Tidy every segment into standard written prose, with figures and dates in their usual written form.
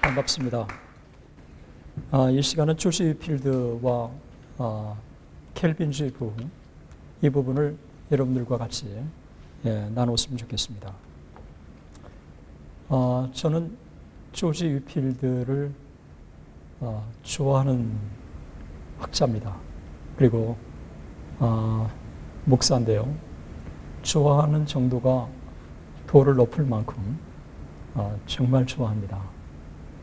반갑습니다. 이 시간은 조지 위필드와 켈빈주의 부흥, 이 부분을 여러분들과 같이 나눴으면 좋겠습니다. 저는 조지 위필드를 좋아하는 학자입니다. 그리고 목사인데요. 좋아하는 정도가 도를 높을 만큼 정말 좋아합니다.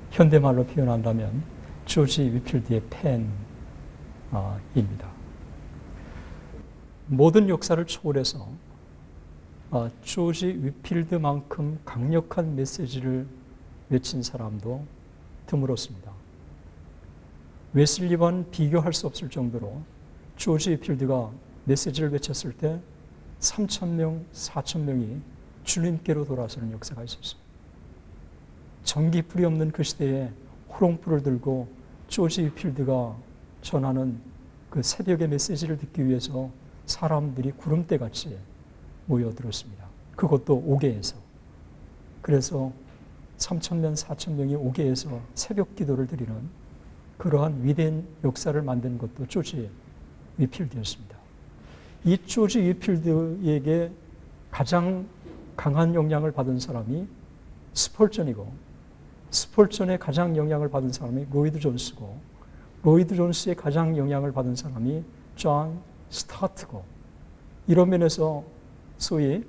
현대말로 표현한다면 조지 위필드의 팬입니다. 모든 역사를 초월해서 조지 위필드만큼 강력한 메시지를 외친 사람도 드물었습니다. 웨슬리와는 비교할 수 없을 정도로 조지 위필드가 메시지를 외쳤을 때 3,000명, 4,000명이 주님께로 돌아서는 역사가 있었습니다. 전기불이 없는 그 시대에 호롱불을 들고 조지 위필드가 전하는 그 새벽의 메시지를 듣기 위해서 사람들이 구름대같이 모여들었습니다. 그것도 5개에서. 그래서 3,000명, 4,000명이 5개에서 새벽 기도를 드리는 그러한 위대한 역사를 만든 것도 조지 위필드였습니다. 이 조지 위필드에게 가장 강한 영향을 받은 사람이 스펄전이고, 스펄전에 가장 영향을 받은 사람이 로이드 존스고, 로이드 존스에 가장 영향을 받은 사람이 존 스타트고, 이런 면에서 소위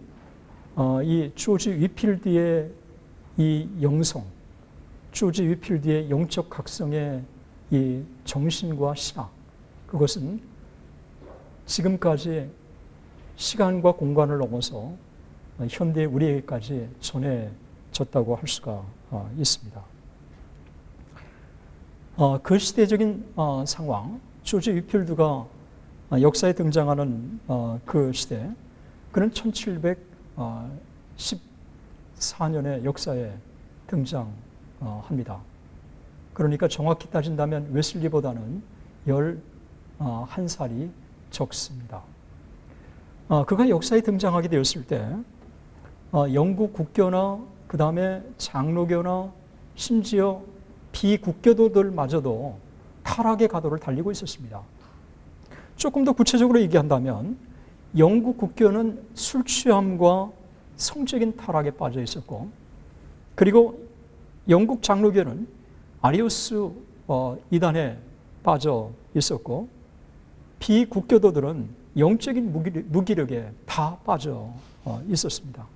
이 조지 위필드의 이 영성, 조지 위필드의 영적 각성의 이 정신과 신학, 그것은 지금까지 시간과 공간을 넘어서 현대 우리에게까지 전해졌다고 할 수가 있습니다. 그 시대적인 상황, 조지 위필드가 역사에 등장하는 그 시대, 그는 1714년의 역사에 등장합니다. 그러니까 정확히 따진다면 웨슬리보다는 11살이 적습니다. 그가 역사에 등장하게 되었을 때 영국 국교나 그 다음에 장로교나 심지어 비국교도들마저도 타락의 가도를 달리고 있었습니다. 조금 더 구체적으로 얘기한다면 영국 국교는 술 취함과 성적인 타락에 빠져 있었고, 그리고 영국 장로교는 아리우스 이단에 빠져 있었고, 비국교도들은 영적인 무기력에 다 빠져 있었습니다.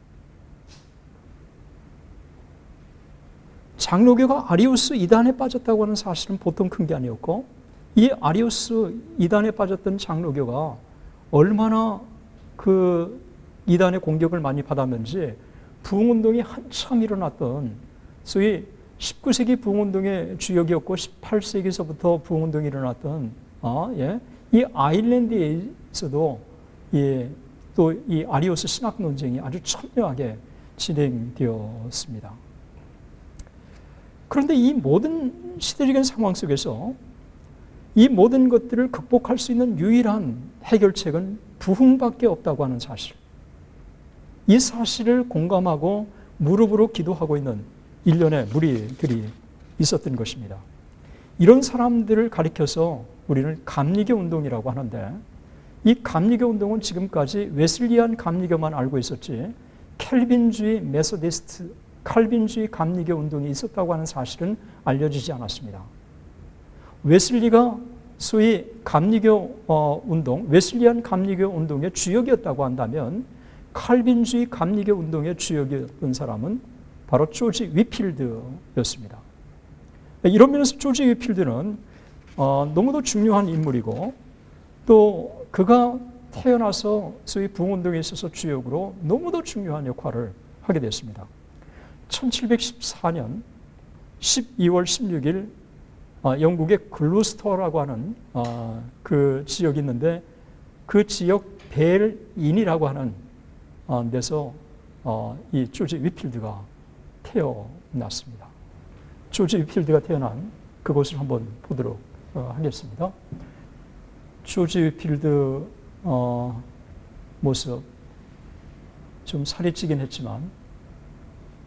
장로교가 아리우스 이단에 빠졌다고 하는 사실은 보통 큰 게 아니었고, 이 아리우스 이단에 빠졌던 장로교가 얼마나 그 이단의 공격을 많이 받았는지 부흥운동이 한참 일어났던, 소위 19세기 부흥운동의 주역이었고 18세기서부터 부흥운동이 일어났던 이 아일랜드에서도 또 이 아리우스 신학 논쟁이 아주 첨예하게 진행되었습니다. 그런데 이 모든 시대적인 상황 속에서 이 모든 것들을 극복할 수 있는 유일한 해결책은 부흥밖에 없다고 하는 사실, 이 사실을 공감하고 무릎으로 기도하고 있는 일련의 무리들이 있었던 것입니다. 이런 사람들을 가리켜서 우리는 감리교 운동이라고 하는데, 이 감리교 운동은 지금까지 웨슬리안 감리교만 알고 있었지 켈빈주의 메소디스트, 칼빈주의 감리교 운동이 있었다고 하는 사실은 알려지지 않았습니다. 웨슬리가 소위 감리교 운동, 웨슬리안 감리교 운동의 주역이었다고 한다면 칼빈주의 감리교 운동의 주역이었던 사람은 바로 조지 위필드였습니다. 이런 면에서 조지 위필드는 너무도 중요한 인물이고, 또 그가 태어나서 소위 부흥운동에 있어서 주역으로 너무도 중요한 역할을 하게 됐습니다. 1714년 12월 16일 영국의 글루스터라고 하는 그 지역이 있는데, 그 지역 벨인이라고 하는 데서 이 조지 위필드가 태어났습니다. 조지 위필드가 태어난 그곳을 한번 보도록 하겠습니다. 조지 위필드 모습, 좀 살이 찌긴 했지만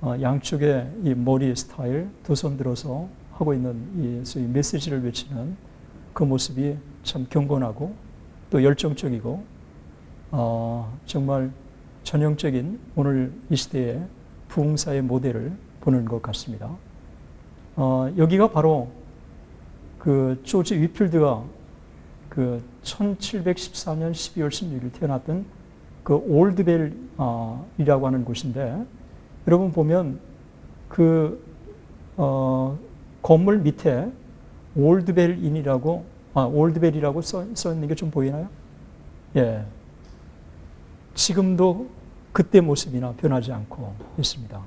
양쪽에 이 머리 스타일 두 손 들어서 하고 있는 이 소위 메시지를 외치는 그 모습이 참 경건하고 또 열정적이고 정말 전형적인 오늘 이 시대의 부흥사의 모델을 보는 것 같습니다. 여기가 바로 그 조지 위필드가 그 1714년 12월 16일 태어났던 그 올드벨이라고 하는 곳인데, 여러분 보면 그 건물 밑에 올드벨이라고 써 있는 게 좀 보이나요? 예. 지금도 그때 모습이나 변하지 않고 있습니다.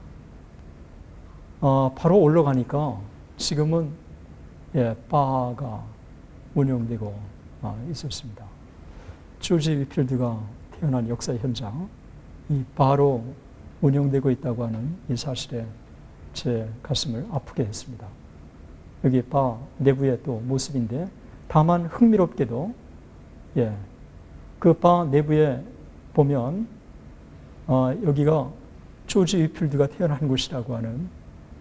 바로 올라가니까 지금은 바가 운영되고 있었습니다. 조지 위필드가 태어난 역사 현장, 이 바로 운영되고 있다고 하는 이 사실에 제 가슴을 아프게 했습니다. 여기 바 내부의 또 모습인데, 다만 흥미롭게도 그 바 내부에 보면 여기가 조지 위필드가 태어난 곳이라고 하는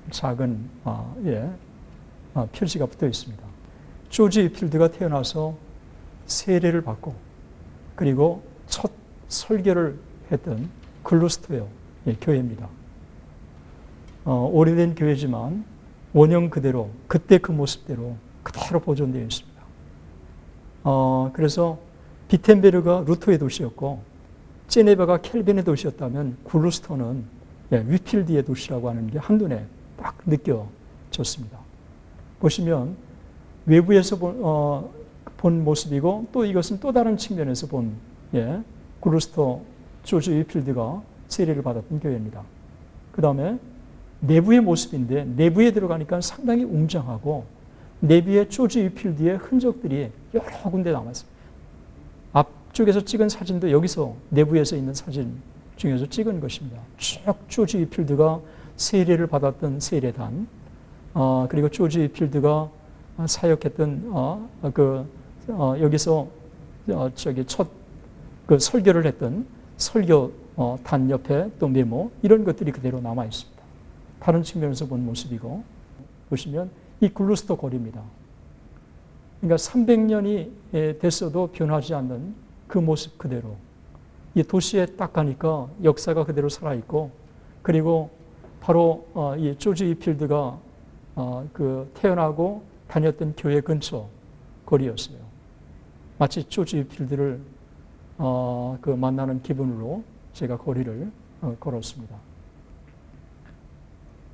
작은 표지가 붙어 있습니다. 조지 위필드가 태어나서 세례를 받고 그리고 첫 설교를 했던 글루스터요 교회입니다. 오래된 교회지만 원형 그대로 그때 그 모습대로 그대로 보존되어 있습니다. 그래서 비텐베르가 루터의 도시였고 제네바가 켈빈의 도시였다면 글루스터는 위필드의 도시라고 하는 게 한눈에 딱 느껴졌습니다. 보시면 외부에서 본 모습이고, 또 이것은 또 다른 측면에서 본 글루스터 조지 위필드가 세례를 받았던 교회입니다. 그 다음에 내부의 모습인데, 내부에 들어가니까 상당히 웅장하고 내부에 조지 위필드의 흔적들이 여러 군데 남았습니다. 앞쪽에서 찍은 사진도 여기서 내부에서 있는 사진 중에서 찍은 것입니다. 쭉 조지 위필드가 세례를 받았던 세례단, 그리고 조지 위필드가 사역했던 여기서 첫 그 설교를 했던 설교단 옆에 또 메모, 이런 것들이 그대로 남아 있습니다. 다른 측면에서 본 모습이고, 보시면 이 글루스터 거리입니다. 그러니까 300년이 됐어도 변하지 않는 그 모습 그대로, 이 도시에 딱 가니까 역사가 그대로 살아있고, 그리고 바로 이 조지 위필드가 그 태어나고 다녔던 교회 근처 거리였어요. 마치 조지 위필드를 그 만나는 기분으로 제가 거리를 걸었습니다.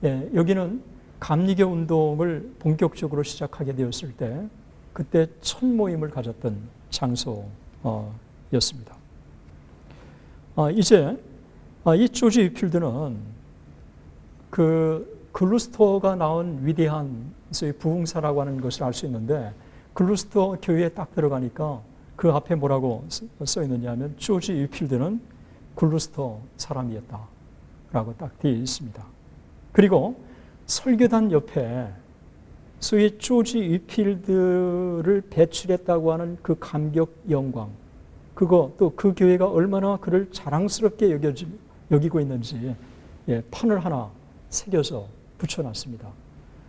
여기는 감리교 운동을 본격적으로 시작하게 되었을 때 그때 첫 모임을 가졌던 장소였습니다. 이제 이 조지 위필드는 그 글루스터가 낳은 위대한 부흥사라고 하는 것을 알 수 있는데, 글루스터 교회에 딱 들어가니까 그 앞에 뭐라고 써 있느냐 하면 조지 위필드는 글루스터 사람이었다라고 딱 되어 있습니다. 그리고 설교단 옆에 소위 조지 위필드를 배출했다고 하는 그 감격 영광, 그거 또 그 교회가 얼마나 그를 자랑스럽게 여기고 있는지 판을 하나 새겨서 붙여놨습니다.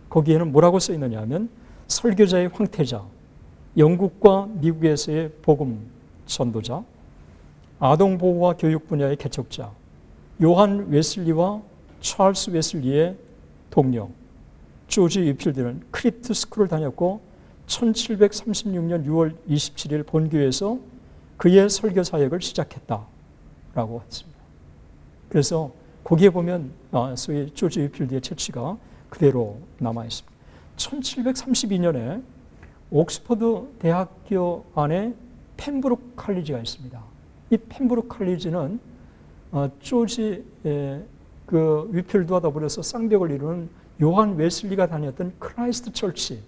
거기에는 뭐라고 써 있느냐 하면 설교자의 황태자, 영국과 미국에서의 복음 전도자, 아동보호와 교육 분야의 개척자, 요한 웨슬리와 찰스 웨슬리의 동료, 조지 위필드는 크립트 스쿨을 다녔고 1736년 6월 27일 본교에서 그의 설교 사역을 시작했다라고 했습니다. 그래서 거기에 보면 소위 조지 위필드의 채취가 그대로 남아 있습니다. 1732년에 옥스퍼드 대학교 안에 펜브룩 칼리지가 있습니다. 이 펜브룩 칼리지는 조지 그 위필드와 더불어서 쌍벽을 이루는 요한 웨슬리가 다녔던 크라이스트 철치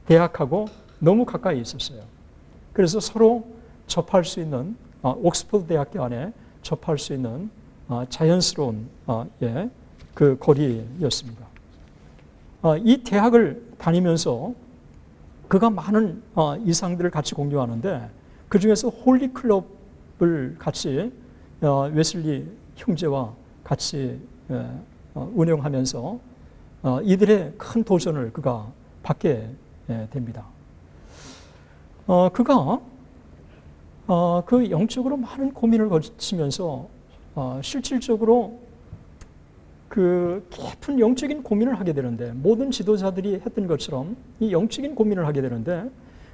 대학하고 너무 가까이 있었어요. 그래서 서로 접할 수 있는 옥스퍼드 대학교 안에 접할 수 있는 자연스러운 그 거리였습니다. 이 대학을 다니면서 그가 많은 이상들을 같이 공유하는데, 그 중에서 홀리클럽을 같이 웨슬리 형제와 같이 운영하면서 이들의 큰 도전을 그가 받게 됩니다. 그가 그 영적으로 많은 고민을 거치면서 실질적으로 그 깊은 영적인 고민을 하게 되는데, 모든 지도자들이 했던 것처럼 이 영적인 고민을 하게 되는데,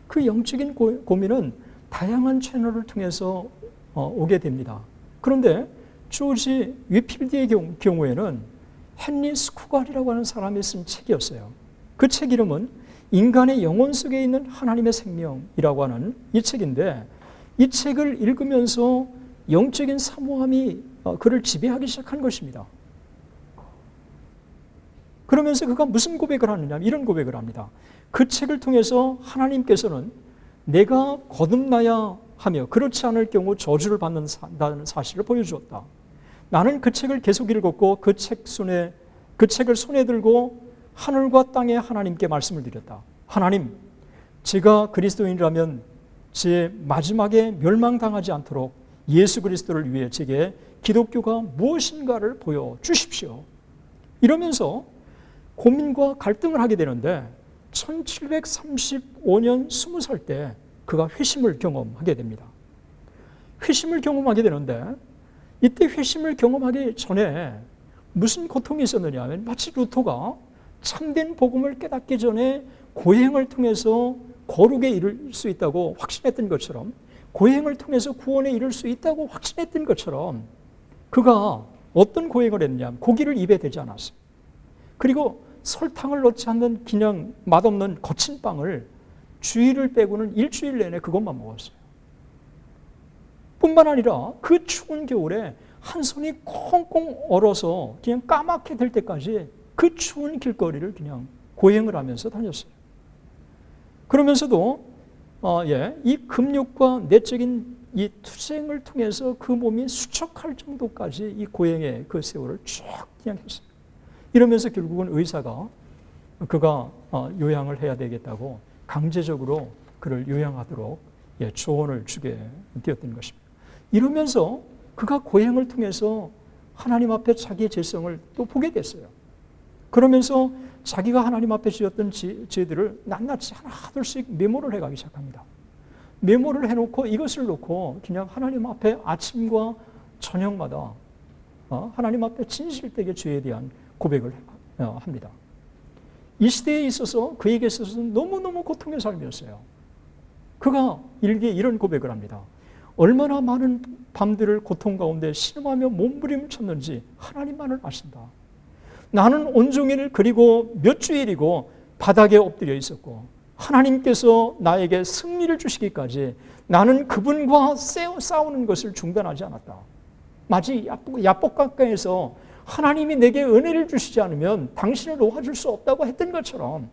그 영적인 고민은 다양한 채널을 통해서 오게 됩니다. 그런데 조지 위필드의 경우에는 헨리 스쿠갈이라고 하는 사람이 쓴 책이었어요. 그 책 이름은 인간의 영혼 속에 있는 하나님의 생명이라고 하는 이 책인데, 이 책을 읽으면서 영적인 사모함이 그를 지배하기 시작한 것입니다. 그러면서 그가 무슨 고백을 하느냐, 이런 고백을 합니다. 그 책을 통해서 하나님께서는 내가 거듭나야 하며 그렇지 않을 경우 저주를 받는다는 사실을 보여주었다. 나는 그 책을 계속 읽었고 그 책을 손에 들고 하늘과 땅의 하나님께 말씀을 드렸다. 하나님, 제가 그리스도인이라면 제 마지막에 멸망당하지 않도록 예수 그리스도를 위해 제게 기독교가 무엇인가를 보여주십시오. 이러면서 고민과 갈등을 하게 되는데, 1735년 20살 때 그가 회심을 경험하게 됩니다. 회심을 경험하게 되는데, 이때 회심을 경험하기 전에 무슨 고통이 있었느냐 하면, 마치 루터가 참된 복음을 깨닫기 전에 고행을 통해서 거룩에 이를 수 있다고 확신했던 것처럼, 고행을 통해서 구원에 이를 수 있다고 확신했던 것처럼, 그가 어떤 고행을 했느냐 하면 고기를 입에 대지 않았어요. 그리고 설탕을 넣지 않는 그냥 맛없는 거친 빵을 주일을 빼고는 일주일 내내 그것만 먹었어요. 뿐만 아니라 그 추운 겨울에 한 손이 콩콩 얼어서 그냥 까맣게 될 때까지 그 추운 길거리를 그냥 고행을 하면서 다녔어요. 그러면서도 이 금욕과 내적인 이 투쟁을 통해서 그 몸이 수척할 정도까지 이 고행의 그 세월을 쭉 그냥 했어요. 이러면서 결국은 의사가 그가 요양을 해야 되겠다고 강제적으로 그를 요양하도록 조언을 주게 되었던 것입니다. 이러면서 그가 고행을 통해서 하나님 앞에 자기의 죄성을 또 보게 됐어요. 그러면서 자기가 하나님 앞에 지었던 죄들을 낱낱이 하나둘씩 메모를 해가기 시작합니다. 메모를 해놓고 이것을 놓고 그냥 하나님 앞에 아침과 저녁마다 하나님 앞에 진실되게 죄에 대한 고백을 합니다. 이 시대에 있어서 그에게 있어서는 너무너무 고통의 삶이었어요. 그가 일기에 이런 고백을 합니다. 얼마나 많은 밤들을 고통 가운데 신음하며 몸부림을 쳤는지 하나님만을 아신다. 나는 온종일 그리고 몇 주일이고 바닥에 엎드려 있었고 하나님께서 나에게 승리를 주시기까지 나는 그분과 싸우는 것을 중단하지 않았다. 마치 야복강가에서 하나님이 내게 은혜를 주시지 않으면 당신을 놓아줄 수 없다고 했던 것처럼,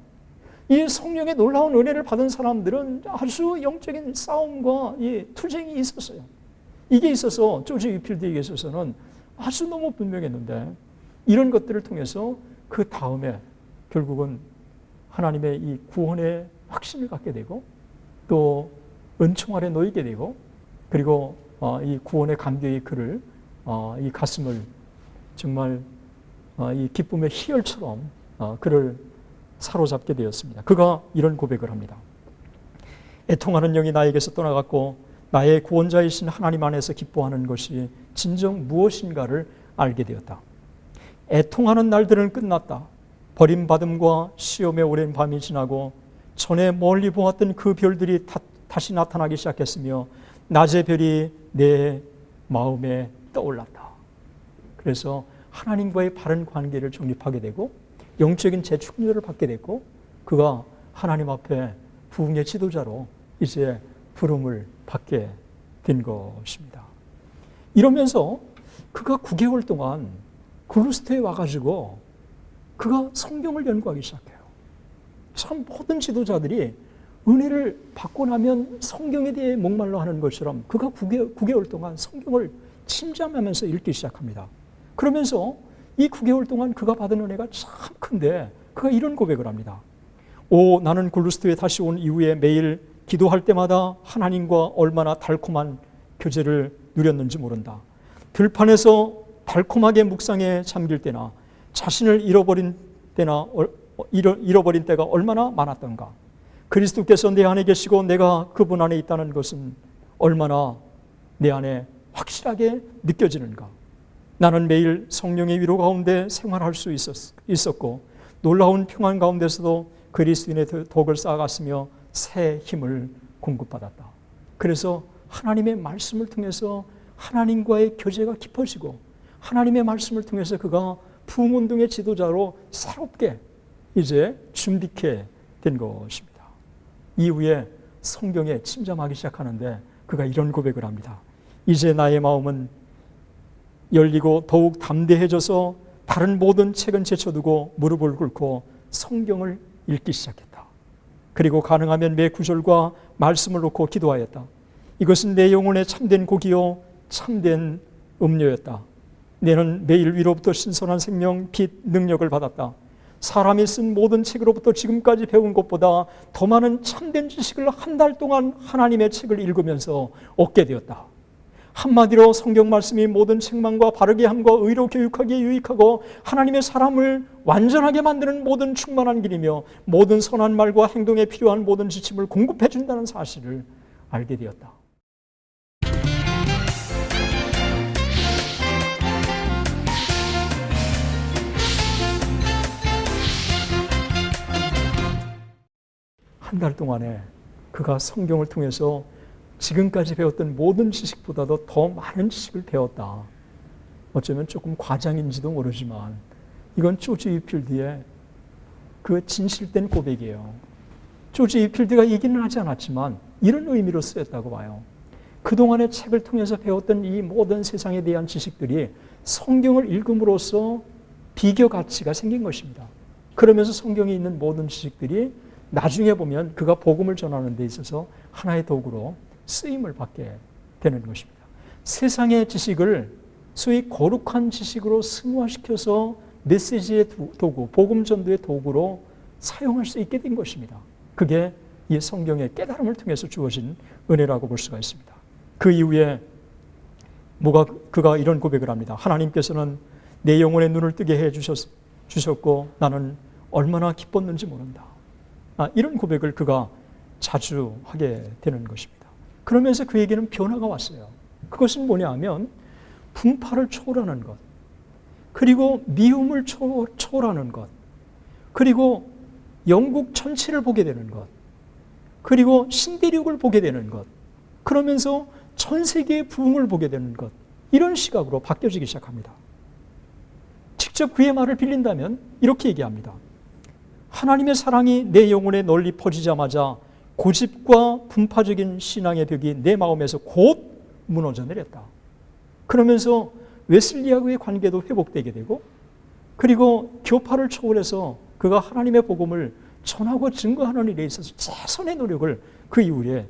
이 성령의 놀라운 은혜를 받은 사람들은 아주 영적인 싸움과 이 투쟁이 있었어요. 이게 있어서 조지 위필드에게 있어서는 아주 너무 분명했는데, 이런 것들을 통해서 그 다음에 결국은 하나님의 이 구원의 확신을 갖게 되고 또 은총 아래 놓이게 되고, 그리고 이 구원의 감격이 그를 이 가슴을 정말 이 기쁨의 희열처럼 그를 사로잡게 되었습니다. 그가 이런 고백을 합니다. 애통하는 영이 나에게서 떠나갔고 나의 구원자이신 하나님 안에서 기뻐하는 것이 진정 무엇인가를 알게 되었다. 애통하는 날들은 끝났다. 버림받음과 시험의 오랜 밤이 지나고 전에 멀리 보았던 그 별들이 다시 나타나기 시작했으며 낮의 별이 내 마음에 떠올랐다. 그래서 하나님과의 바른 관계를 정립하게 되고 영적인 재충전을 받게 됐고, 그가 하나님 앞에 부흥의 지도자로 이제 부름을 받게 된 것입니다. 이러면서 그가 9개월 동안 글루스터에 와가지고 그가 성경을 연구하기 시작해요. 참 모든 지도자들이 은혜를 받고 나면 성경에 대해 목말라 하는 것처럼 그가 9개월 동안 성경을 침잠하면서 읽기 시작합니다. 그러면서 이 9개월 동안 그가 받은 은혜가 참 큰데 그가 이런 고백을 합니다. 나는 글루스터에 다시 온 이후에 매일 기도할 때마다 하나님과 얼마나 달콤한 교제를 누렸는지 모른다. 들판에서 달콤하게 묵상에 잠길 때나 자신을 잃어버린 때가 얼마나 많았던가. 그리스도께서 내 안에 계시고 내가 그분 안에 있다는 것은 얼마나 내 안에 확실하게 느껴지는가. 나는 매일 성령의 위로 가운데 생활할 수 있었고 놀라운 평안 가운데서도 그리스도인의 덕을 쌓아갔으며 새 힘을 공급받았다. 그래서 하나님의 말씀을 통해서 하나님과의 교제가 깊어지고 하나님의 말씀을 통해서 그가 부흥운동의 지도자로 새롭게 이제 준비케 된 것입니다. 이후에 성경에 침잠하기 시작하는데 그가 이런 고백을 합니다. 이제 나의 마음은 열리고 더욱 담대해져서 다른 모든 책은 제쳐두고 무릎을 꿇고 성경을 읽기 시작했다. 그리고 가능하면 매 구절과 말씀을 놓고 기도하였다. 이것은 내 영혼의 참된 고기요 참된 음료였다. 내는 매일 위로부터 신선한 생명, 빛, 능력을 받았다. 사람이 쓴 모든 책으로부터 지금까지 배운 것보다 더 많은 참된 지식을 한 달 동안 하나님의 책을 읽으면서 얻게 되었다. 한마디로 성경 말씀이 모든 책망과 바르게 함과 의로 교육하기에 유익하고 하나님의 사람을 완전하게 만드는 모든 충만한 길이며 모든 선한 말과 행동에 필요한 모든 지침을 공급해 준다는 사실을 알게 되었다. 한 달 동안에 그가 성경을 통해서 지금까지 배웠던 모든 지식보다도 더 많은 지식을 배웠다. 어쩌면 조금 과장인지도 모르지만 이건 조지 위필드의 그 진실된 고백이에요. 조지 위필드가 얘기는 하지 않았지만 이런 의미로 쓰였다고 봐요. 그동안의 책을 통해서 배웠던 이 모든 세상에 대한 지식들이 성경을 읽음으로써 비교 가치가 생긴 것입니다. 그러면서 성경에 있는 모든 지식들이 나중에 보면 그가 복음을 전하는 데 있어서 하나의 도구로 쓰임을 받게 되는 것입니다. 세상의 지식을 소위 거룩한 지식으로 승화시켜서 메시지의 도구, 복음 전도의 도구로 사용할 수 있게 된 것입니다. 그게 이 성경의 깨달음을 통해서 주어진 은혜라고 볼 수가 있습니다. 그 이후에 그가 이런 고백을 합니다. 하나님께서는 내 영혼의 눈을 뜨게 해 주셨고 나는 얼마나 기뻤는지 모른다. 이런 고백을 그가 자주 하게 되는 것입니다. 그러면서 그에게는 변화가 왔어요. 그것은 뭐냐 하면 분파를 초월하는 것, 그리고 미움을 초월하는 것, 그리고 영국 전체를 보게 되는 것, 그리고 신대륙을 보게 되는 것, 그러면서 전 세계의 부흥을 보게 되는 것, 이런 시각으로 바뀌어지기 시작합니다. 직접 그의 말을 빌린다면 이렇게 얘기합니다. 하나님의 사랑이 내 영혼에 널리 퍼지자마자 고집과 분파적인 신앙의 벽이 내 마음에서 곧 무너져 내렸다. 그러면서 웨슬리하고의 관계도 회복되게 되고, 그리고 교파를 초월해서 그가 하나님의 복음을 전하고 증거하는 일에 있어서 최선의 노력을 그 이후에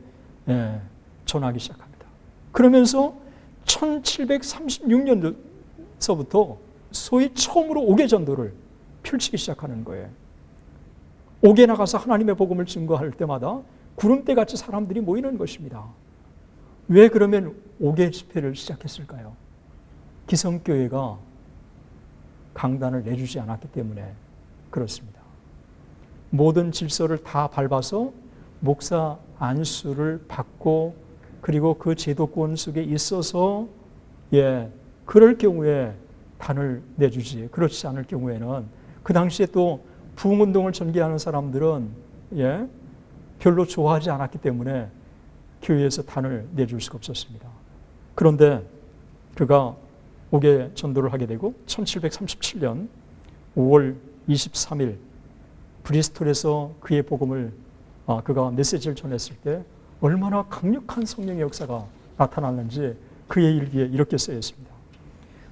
전하기 시작합니다. 그러면서 1736년서부터 소위 처음으로 옥외 전도를 펼치기 시작하는 거예요. 옥에 나가서 하나님의 복음을 증거할 때마다 구름대같이 사람들이 모이는 것입니다. 왜 그러면 옥외 집회를 시작했을까요? 기성교회가 강단을 내주지 않았기 때문에 그렇습니다. 모든 질서를 다 밟아서 목사 안수를 받고 그리고 그 제도권 속에 있어서 그럴 경우에 단을 내주지, 그렇지 않을 경우에는 그 당시에 또 부흥운동을 전개하는 사람들은 별로 좋아하지 않았기 때문에 교회에서 단을 내줄 수가 없었습니다. 그런데 그가 옥외 전도를 하게 되고 1737년 5월 23일 브리스톨에서 그의 복음을 그가 메시지를 전했을 때 얼마나 강력한 성령의 역사가 나타났는지 그의 일기에 이렇게 쓰여 있습니다.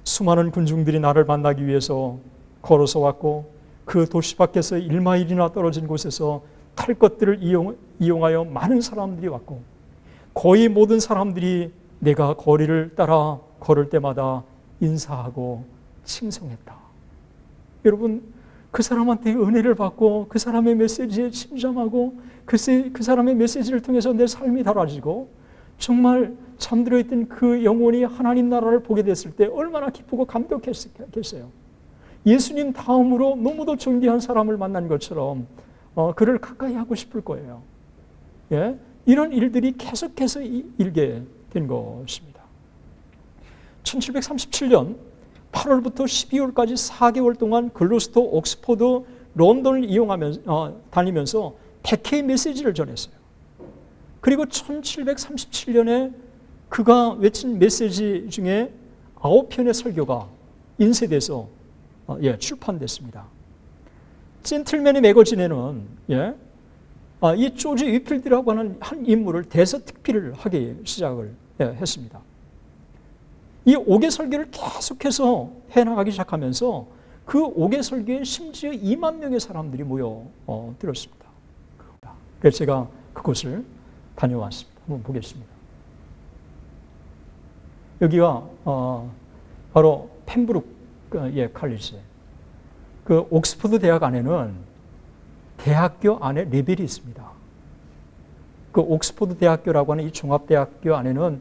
수많은 군중들이 나를 만나기 위해서 걸어서 왔고 그 도시 밖에서 1마일이나 떨어진 곳에서 탈 것들을 이용하여 많은 사람들이 왔고 거의 모든 사람들이 내가 거리를 따라 걸을 때마다 인사하고 칭송했다. 여러분, 그 사람한테 은혜를 받고 그 사람의 메시지에 침잠하고 그 사람의 메시지를 통해서 내 삶이 달라지고 정말 잠들어 있던 그 영혼이 하나님 나라를 보게 됐을 때 얼마나 기쁘고 감격했겠어요. 예수님 다음으로 너무도 존귀한 사람을 만난 것처럼 그를 가까이 하고 싶을 거예요. 예? 이런 일들이 계속해서 일게 된 것입니다. 1737년 8월부터 12월까지 4개월 동안 글로스터, 옥스퍼드, 런던을 다니면서 100회의 메시지를 전했어요. 그리고 1737년에 그가 외친 메시지 중에 9편의 설교가 인쇄돼서 출판됐습니다. 젠틀맨의 매거진에는 이 조지 위필드라고 하는 한 인물을 대서특필을 하기 시작을 했습니다. 이 5개 설교를 계속해서 해나가기 시작하면서 그 5개 설교에 심지어 2만 명의 사람들이 모여 들었습니다. 그래서 제가 그곳을 다녀왔습니다. 한번 보겠습니다. 여기가 바로 펜브룩 칼리지. 그 옥스퍼드 대학 안에는 대학교 안에 레벨이 있습니다. 그 옥스퍼드 대학교라고 하는 이 종합대학교 안에는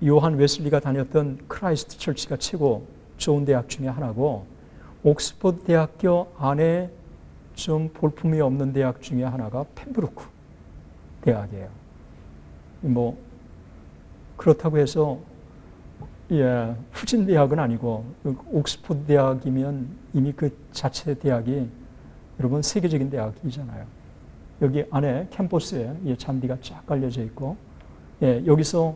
요한 웨슬리가 다녔던 크라이스트 처치가 최고 좋은 대학 중에 하나고, 옥스퍼드 대학교 안에 좀 볼품이 없는 대학 중에 하나가 펜브루크 대학이에요. 뭐 그렇다고 해서 후진 대학은 아니고, 옥스퍼드 대학이면 이미 그 자체 대학이 여러분 세계적인 대학이잖아요. 여기 안에 캠퍼스에 잔디가 쫙 깔려져 있고, 여기서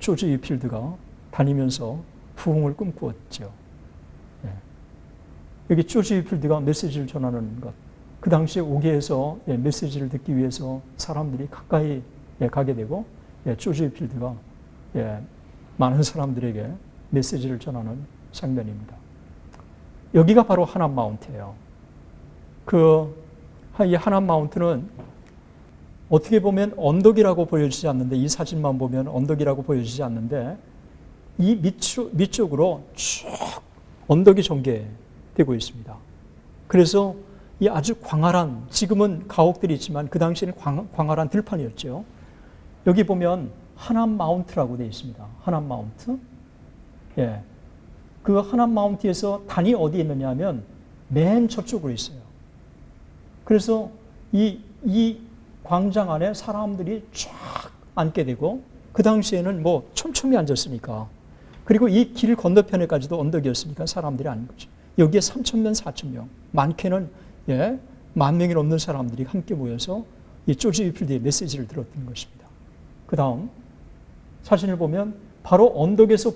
조지 위필드가 다니면서 부흥을 꿈꾸었죠. 여기 조지 위필드가 메시지를 전하는 것, 그 당시에 오게에서 메시지를 듣기 위해서 사람들이 가까이 가게 되고, 조지 위필드가 많은 사람들에게 메시지를 전하는 장면입니다. 여기가 바로 하남 마운트예요. 이 하남 마운트는 어떻게 보면 언덕이라고 보여지지 않는데, 이 사진만 보면 언덕이라고 보여지지 않는데, 이 밑쪽으로 쭉 언덕이 전개되고 있습니다. 그래서 이 아주 광활한, 지금은 가옥들이 있지만 그 당시에는 광활한 들판이었죠. 여기 보면 하남 마운트라고 되어 있습니다. 하남 마운트. 그 하남 마운트에서 단이 어디에 있느냐 하면 맨 저쪽으로 있어요. 그래서 이 광장 안에 사람들이 쫙 앉게 되고, 그 당시에는 뭐 촘촘히 앉았으니까, 그리고 이 길 건너편에까지도 언덕이었으니까 사람들이 앉는 거죠. 여기에 3,000명, 4,000명, 많게는 10,000명이 넘는 사람들이 함께 모여서 이 조지 위필드의 메시지를 들었던 것입니다. 그 다음 사진을 보면 바로 언덕에서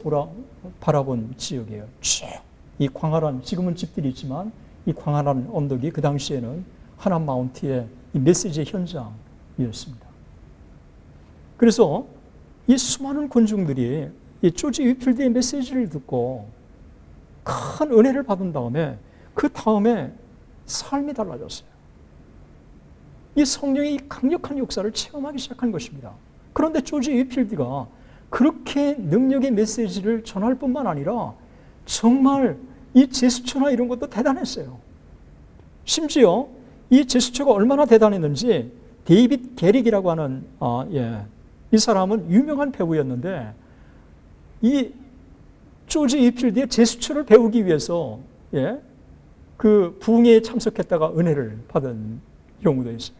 바라본 지역이에요. 쭉 이 광활한, 지금은 집들이 있지만 이 광활한 언덕이 그 당시에는 하남 마운트의 이 메시지의 현장이었습니다. 그래서 이 수많은 군중들이 이 조지 위필드의 메시지를 듣고 큰 은혜를 받은 다음에, 그 다음에 삶이 달라졌어요. 이 성령의 강력한 역사를 체험하기 시작한 것입니다. 그런데 조지 위필드가 그렇게 능력의 메시지를 전할 뿐만 아니라 정말 이 제스처나 이런 것도 대단했어요. 심지어 이 제스처가 얼마나 대단했는지, 데이빗 게릭이라고 하는 이 사람은 유명한 배우였는데, 이 조지 위필드의 제스처를 배우기 위해서 그 부흥회에 참석했다가 은혜를 받은 경우도 있어요.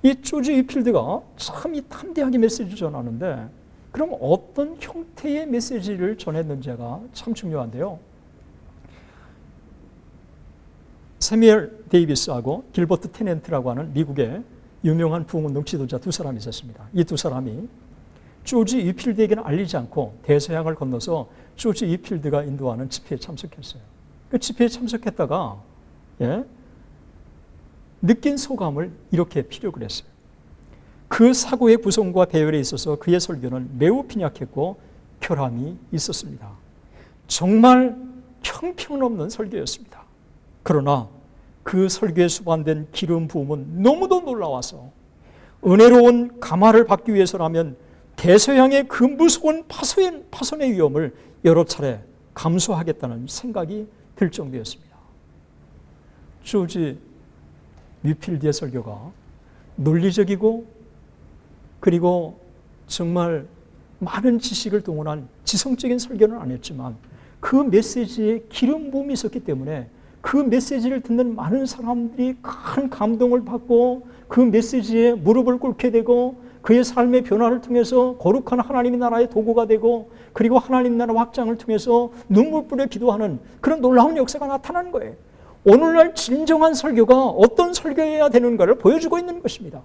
이 조지 위필드가 참 이 담대하게 메시지를 전하는데, 그럼 어떤 형태의 메시지를 전했는지가 참 중요한데요. 세미얼 데이비스하고 길버트 테넨트라고 하는 미국의 유명한 부흥운동 지도자 두 사람이 있었습니다. 이 두 사람이 조지 위필드에게는 알리지 않고 대서양을 건너서 조지 위필드가 인도하는 집회에 참석했어요. 그 집회에 참석했다가 느낀 소감을 이렇게 피력을 했어요. 그 사고의 구성과 배열에 있어서 그의 설교는 매우 빈약했고 결함이 있었습니다. 정말 형편없는 설교였습니다. 그러나 그 설교에 수반된 기름 부음은 너무도 놀라워서 은혜로운 감화를 받기 위해서라면 대서양의 그 무서운 파손의 위험을 여러 차례 감수하겠다는 생각이 들 정도였습니다. 조지 위필드의 설교가 논리적이고, 그리고 정말 많은 지식을 동원한 지성적인 설교는 아니었지만, 그 메시지에 기름 부음이 있었기 때문에 그 메시지를 듣는 많은 사람들이 큰 감동을 받고 그 메시지에 무릎을 꿇게 되고 그의 삶의 변화를 통해서 거룩한 하나님의 나라의 도구가 되고 그리고 하나님 나라 확장을 통해서 눈물 뿌려 기도하는 그런 놀라운 역사가 나타나는 거예요. 오늘날 진정한 설교가 어떤 설교여야 되는가를 보여주고 있는 것입니다.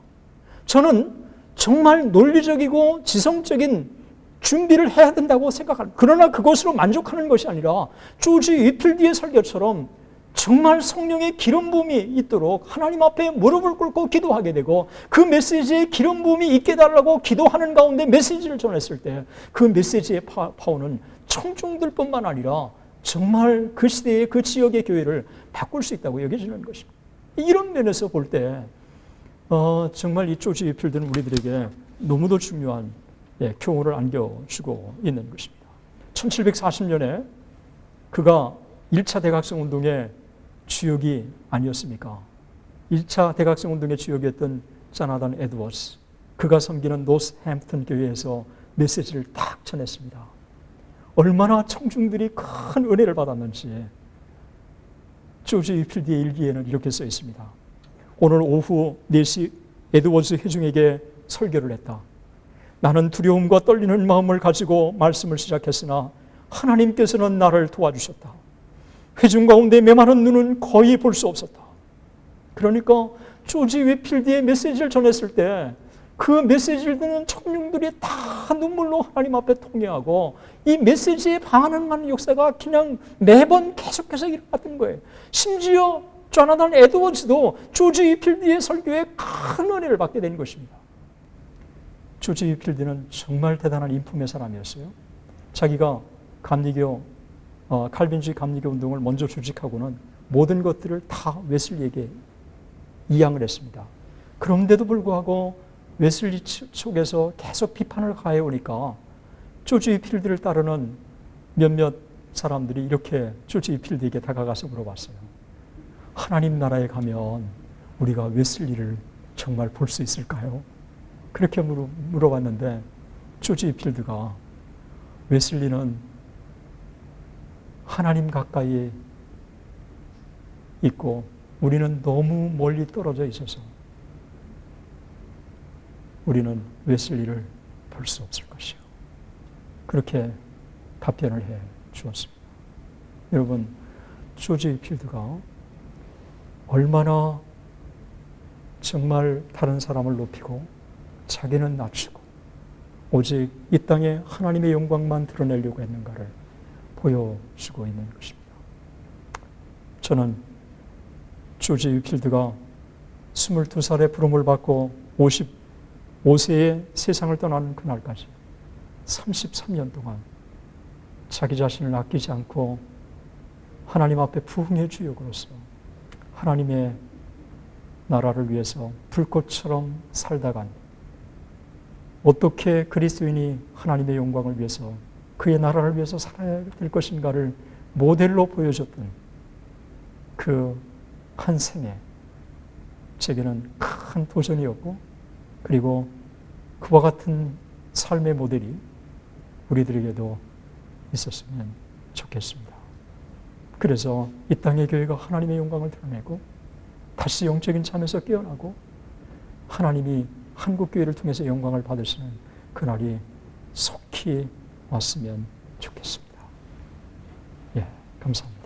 저는 정말 논리적이고 지성적인 준비를 해야 된다고 생각합니다. 그러나 그것으로 만족하는 것이 아니라 조지 위필드의 설교처럼 정말 성령의 기름 부음이 있도록 하나님 앞에 무릎을 꿇고 기도하게 되고 그 메시지에 기름 부음이 있게 달라고 기도하는 가운데 메시지를 전했을 때 그 메시지의 파워는 청중들뿐만 아니라 정말 그 시대의 그 지역의 교회를 바꿀 수 있다고 여겨지는 것입니다. 이런 면에서 볼 때 정말 이 조지 위필드는 우리들에게 너무도 중요한 교훈을 안겨주고 있는 것입니다. 1740년에 그가 1차 대각성 운동의 주역이 아니었습니까? 1차 대각성 운동의 주역이었던 자나단 에드워즈, 그가 섬기는 노스햄프턴 교회에서 메시지를 딱 전했습니다. 얼마나 청중들이 큰 은혜를 받았는지 조지 위필드의 일기에는 이렇게 써 있습니다. 오늘 오후 4시 에드워즈 회중에게 설교를 했다. 나는 두려움과 떨리는 마음을 가지고 말씀을 시작했으나 하나님께서는 나를 도와주셨다. 회중 가운데 메마른 눈은 거의 볼 수 없었다. 그러니까 조지 위필드의 메시지를 전했을 때 그 메시지를 듣는 청중들이 다 눈물로 하나님 앞에 통회하고 이 메시지에 반응하는 역사가 그냥 매번 계속해서 일어났던 거예요. 심지어 조나단 에드워즈도 조지 위필드의 설교에 큰 은혜를 받게 된 것입니다. 조지 위필드는 정말 대단한 인품의 사람이었어요. 자기가 칼빈주의 감리교 운동을 먼저 조직하고는 모든 것들을 다 웨슬리에게 이양을 했습니다. 그런데도 불구하고 웨슬리 쪽에서 계속 비판을 가해오니까 조지 위필드를 따르는 몇몇 사람들이 이렇게 조지 위필드에게 다가가서 물어봤어요. 하나님 나라에 가면 우리가 웨슬리를 정말 볼 수 있을까요? 그렇게 물어봤는데 조지 위필드가 웨슬리는 하나님 가까이 있고 우리는 너무 멀리 떨어져 있어서 우리는 웨슬리를 볼 수 없을 것이요. 그렇게 답변을 해 주었습니다. 여러분, 조지 위필드가 얼마나 정말 다른 사람을 높이고 자기는 낮추고 오직 이 땅에 하나님의 영광만 드러내려고 했는가를 보여주고 있는 것입니다. 저는 조지 위필드가 22살에 부름을 받고 55세에 세상을 떠나는 그날까지 33년 동안 자기 자신을 아끼지 않고 하나님 앞에 부흥의 주역으로서 하나님의 나라를 위해서 불꽃처럼 살다간 어떻게 그리스도인이 하나님의 영광을 위해서 그의 나라를 위해서 살아야 될 것인가를 모델로 보여줬던 그 한 생에 제게는 큰 도전이었고 그리고 그와 같은 삶의 모델이 우리들에게도 있었으면 좋겠습니다. 그래서 이 땅의 교회가 하나님의 영광을 드러내고 다시 영적인 잠에서 깨어나고 하나님이 한국교회를 통해서 영광을 받으시는 그날이 속히 왔으면 좋겠습니다. 감사합니다.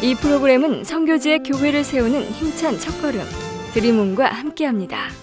이 프로그램은 선교지의 교회를 세우는 힘찬 첫걸음 드림온과 함께합니다.